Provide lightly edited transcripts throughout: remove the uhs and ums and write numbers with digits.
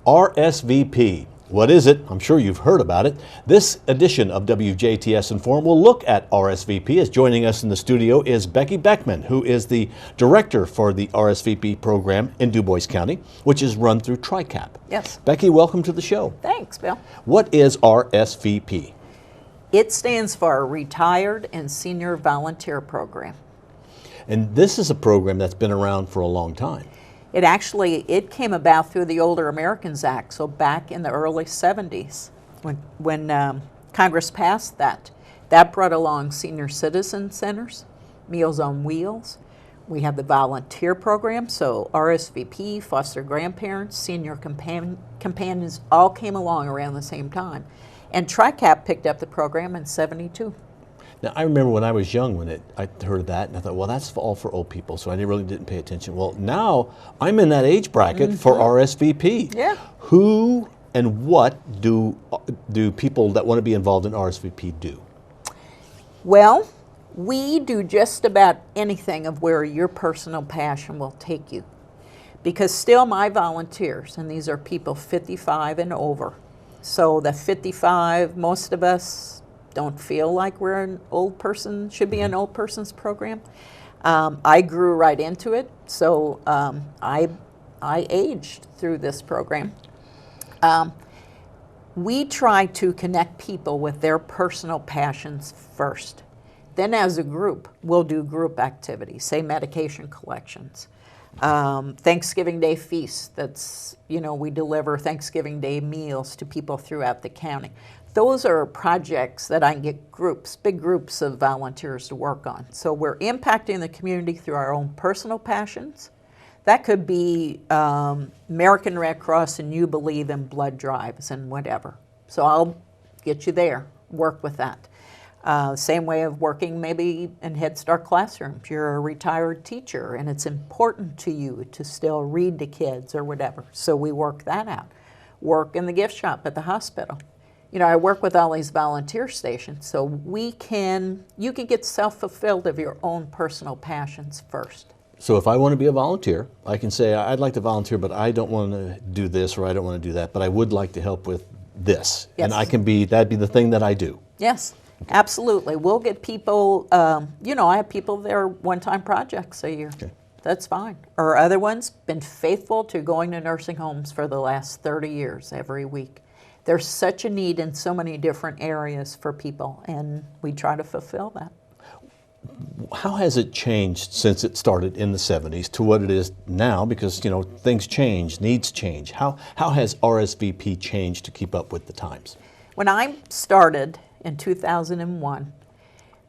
RSVP. What is it? I'm sure you've heard about it. This edition of WJTS Inform will look at RSVP. As joining us in the studio is Becky Beckman, who is the director for the RSVP program in DuBois County, which is run through TRICAP. Yes. Becky, welcome to the show. Thanks, Bill. What is RSVP? It stands for Retired and Senior Volunteer Program. And this is a program that's been around for a long time. It came about through the Older Americans Act, so back in the early 70s when Congress passed that. That brought along senior citizen centers, Meals on Wheels. We have the volunteer program, so RSVP, foster grandparents, senior companions all came along around the same time. And TRICAP picked up the program in '72. Now, I remember when I was young when I heard of that, and I thought, well, that's all for old people, so I really didn't pay attention. Well, now I'm in that age bracket for RSVP. Yeah. Who and what do people that want to be involved in RSVP do? Well, we do just about anything of where your personal passion will take you. Because still my volunteers, and these are people 55 and over, so the 55, most of us don't feel like we're an old person, should be an old person's program. I grew right into it, so I aged through this program. We try to connect people with their personal passions first. Then as a group, we'll do group activities, say medication collections. Thanksgiving Day feasts, we deliver Thanksgiving Day meals to people throughout the county. Those are projects that I can get big groups of volunteers to work on. So we're impacting the community through our own personal passions. That could be American Red Cross and you believe in blood drives and whatever. So I'll get you there, work with that. Same way of working maybe in Head Start classrooms. You're a retired teacher and it's important to you to still read to kids or whatever. So we work that out. Work in the gift shop at the hospital. I work with all these volunteer stations, so you can get self-fulfilled of your own personal passions first. So if I want to be a volunteer, I can say, I'd like to volunteer, but I don't want to do this or I don't want to do that, but I would like to help with this. Yes. And that'd be the thing that I do. Yes, absolutely. We'll get people, I have people there one-time projects a year. Okay. That's fine. Or other ones, been faithful to going to nursing homes for the last 30 years every week. There's such a need in so many different areas for people, and we try to fulfill that. How has it changed since it started in the 70s to what it is now? Because, things change, needs change. How has RSVP changed to keep up with the times? When I started in 2001,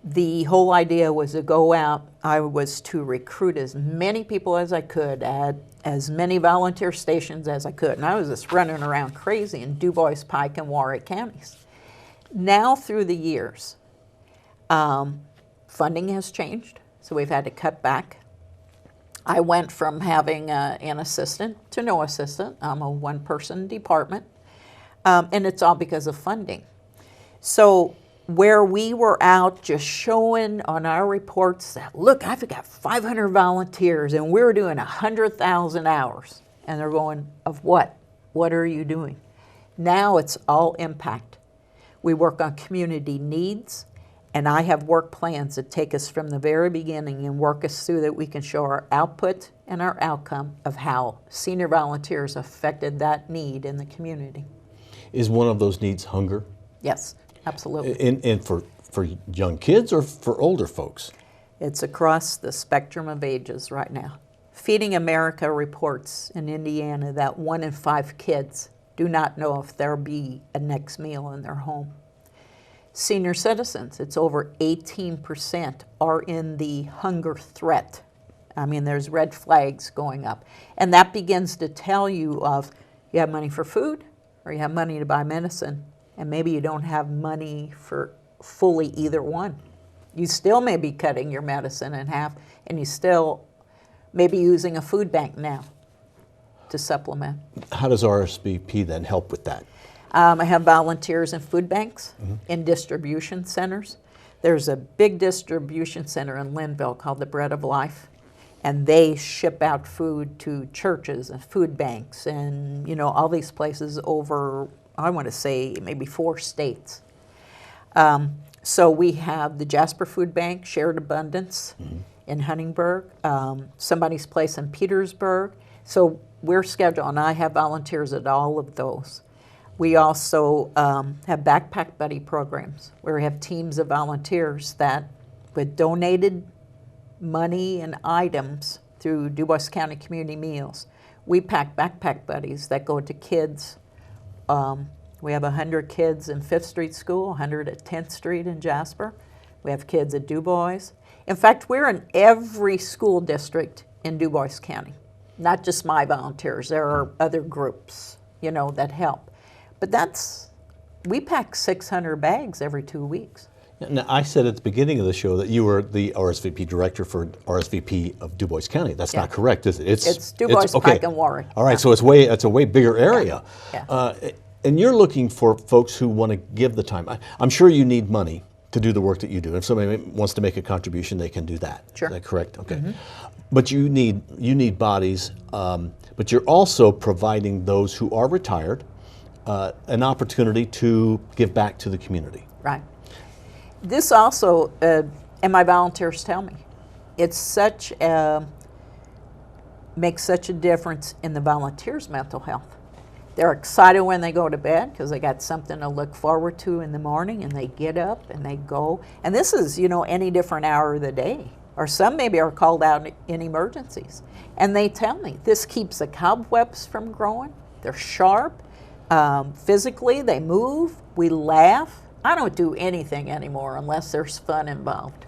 the whole idea was to go out. I was to recruit as many people as I could at as many volunteer stations as I could. And I was just running around crazy in DuBois, Pike, and Warwick counties. Now through the years, funding has changed, so we've had to cut back. I went from having an assistant to no assistant. I'm a one-person department, and it's all because of funding. So where we were out just showing on our reports that, look, I've got 500 volunteers and we're doing 100,000 hours. And they're going, of what? What are you doing? Now it's all impact. We work on community needs, and I have work plans that take us from the very beginning and work us through that we can show our output and our outcome of how senior volunteers affected that need in the community. Is one of those needs hunger? Yes. Absolutely. And for young kids or for older folks? It's across the spectrum of ages right now. Feeding America reports in Indiana that 1 in 5 kids do not know if there'll be a next meal in their home. Senior citizens, it's over 18% are in the hunger threat. I mean, there's red flags going up. And that begins to tell you of you have money for food or you have money to buy medicine. And maybe you don't have money for fully either one. You still may be cutting your medicine in half, and you still may be using a food bank now to supplement. How does RSVP then help with that? I have volunteers in food banks, in distribution centers. There's a big distribution center in Linville called the Bread of Life. and they ship out food to churches and food banks and, you know, all these places over, I want to say, maybe 4 states. So we have the Jasper Food Bank, Shared Abundance in Huntingburg, somebody's place in Petersburg. So we're scheduled, and I have volunteers at all of those. We also have backpack buddy programs where we have teams of volunteers that, with donated money and items through DuBois County Community Meals, we pack backpack buddies that go to kids. We have 100 kids in 5th Street School, 100 at 10th Street in Jasper. We have kids at DuBois. In fact, we're in every school district in DuBois County, not just my volunteers. There are other groups, you know, that help. But we pack 600 bags every 2 weeks. Now, I said at the beginning of the show that you were the RSVP director for RSVP of DuBois County. That's not correct, is it? It's DuBois, Pike, and Warwick. All right, so it's a way bigger area. And you're looking for folks who want to give the time. I'm sure you need money to do the work that you do. If somebody wants to make a contribution, they can do that. Sure. Is that correct? Okay. But you need bodies, but you're also providing those who are retired an opportunity to give back to the community. Right. This also, and my volunteers tell me, it's makes such a difference in the volunteers' mental health. They're excited when they go to bed because they got something to look forward to in the morning, and they get up and they go. And this is, you know, any different hour of the day. Or some maybe are called out in emergencies. And they tell me this keeps the cobwebs from growing. They're sharp. Physically, they move. We laugh. I don't do anything anymore unless there's fun involved.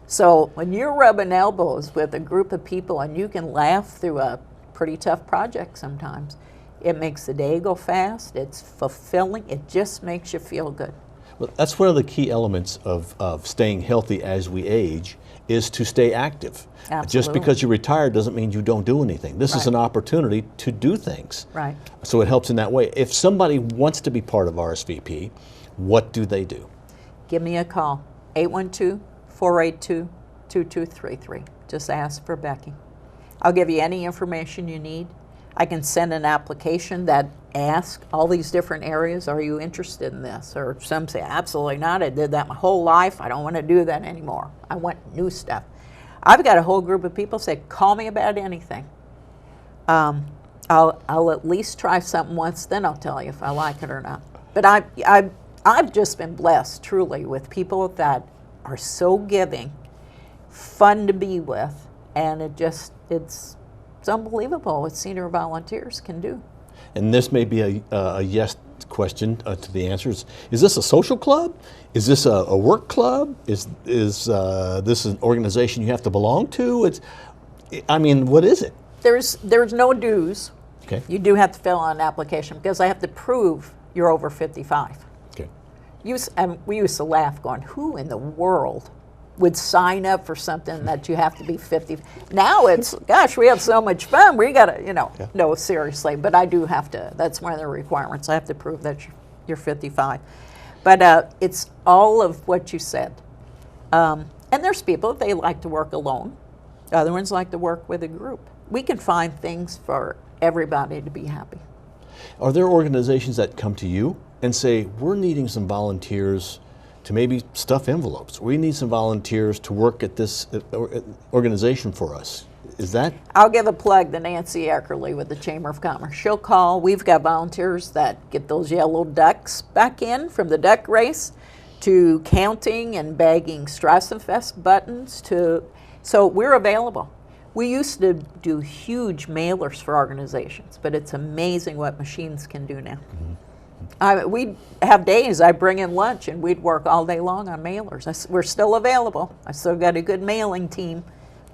So when you're rubbing elbows with a group of people and you can laugh through a pretty tough project sometimes, it makes the day go fast. It's fulfilling. It just makes you feel good. Well, that's one of the key elements of staying healthy as we age, is to stay active. Absolutely. Just because you're retired doesn't mean you don't do anything. This is an opportunity to do things. Right. So it helps in that way. If somebody wants to be part of RSVP, what do they do? Give me a call, 812-482-2233. Just ask for Becky. I'll give you any information you need. I can send an application that asks all these different areas, are you interested in this? Or some say, absolutely not, I did that my whole life, I don't want to do that anymore. I want new stuff. I've got a whole group of people say, call me about anything. I'll at least try something once, then I'll tell you if I like it or not. But I've just been blessed, truly, with people that are so giving, fun to be with, and it's unbelievable what senior volunteers can do. And this may be a yes question to the answers. Is this a social club? Is this a work club? Is this an organization you have to belong to? What is it? There's no dues. Okay. You do have to fill out an application because I have to prove you're over 55. Okay. We used to laugh going, who in the world would sign up for something that you have to be 50? Now it's, gosh, we have so much fun. We got to, no, seriously. But I do have to, that's one of the requirements. I have to prove that you're 55. But it's all of what you said. And there's people, they like to work alone. Other ones like to work with a group. We can find things for everybody to be happy. Are there organizations that come to you and say, we're needing some volunteers to maybe stuff envelopes? We need some volunteers to work at this organization for us. Is that? I'll give a plug to Nancy Eckerly with the Chamber of Commerce. She'll call. We've got volunteers that get those yellow ducks back in from the duck race, to counting and bagging Strassenfest buttons, so we're available. We used to do huge mailers for organizations, but it's amazing what machines can do now. We'd have days I bring in lunch and we'd work all day long on mailers. We're still available. I still got a good mailing team,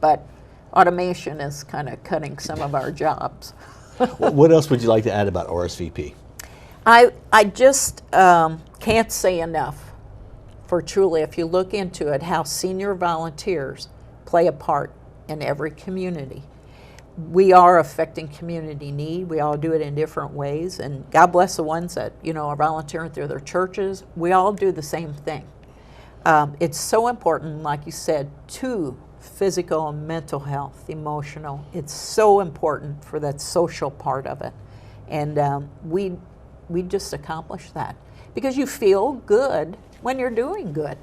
but automation is kind of cutting some of our jobs. What else would you like to add about RSVP? I just can't say enough for truly, if you look into it, how senior volunteers play a part in every community. We are affecting community need. We all do it in different ways, and God bless the ones that are volunteering through their churches. We all do the same thing. It's so important, like you said, to physical and mental health, emotional. It's so important for that social part of it. And we just accomplish that because you feel good when you're doing good.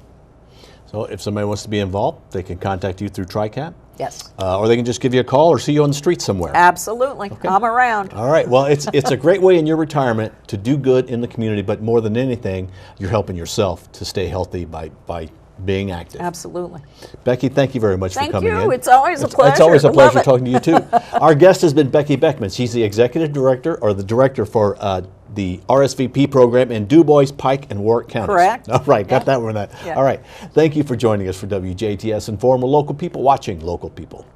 So if somebody wants to be involved, they can contact you through TRICAP? Yes. Or they can just give you a call or see you on the street somewhere. Absolutely. Okay. I'm around. All right. Well, it's a great way in your retirement to do good in the community, but more than anything, you're helping yourself to stay healthy by being active. Absolutely. Becky, thank you very much for coming in. Thank you. It's always a pleasure. It's always a pleasure talking to you, too. Our guest has been Becky Beckman. She's the executive director or the director for the RSVP program in Du Bois, Pike, and Warwick counties. Correct. All right. Got that one. Yeah. All right. Thank you for joining us for WJTS Inform, local people watching local people.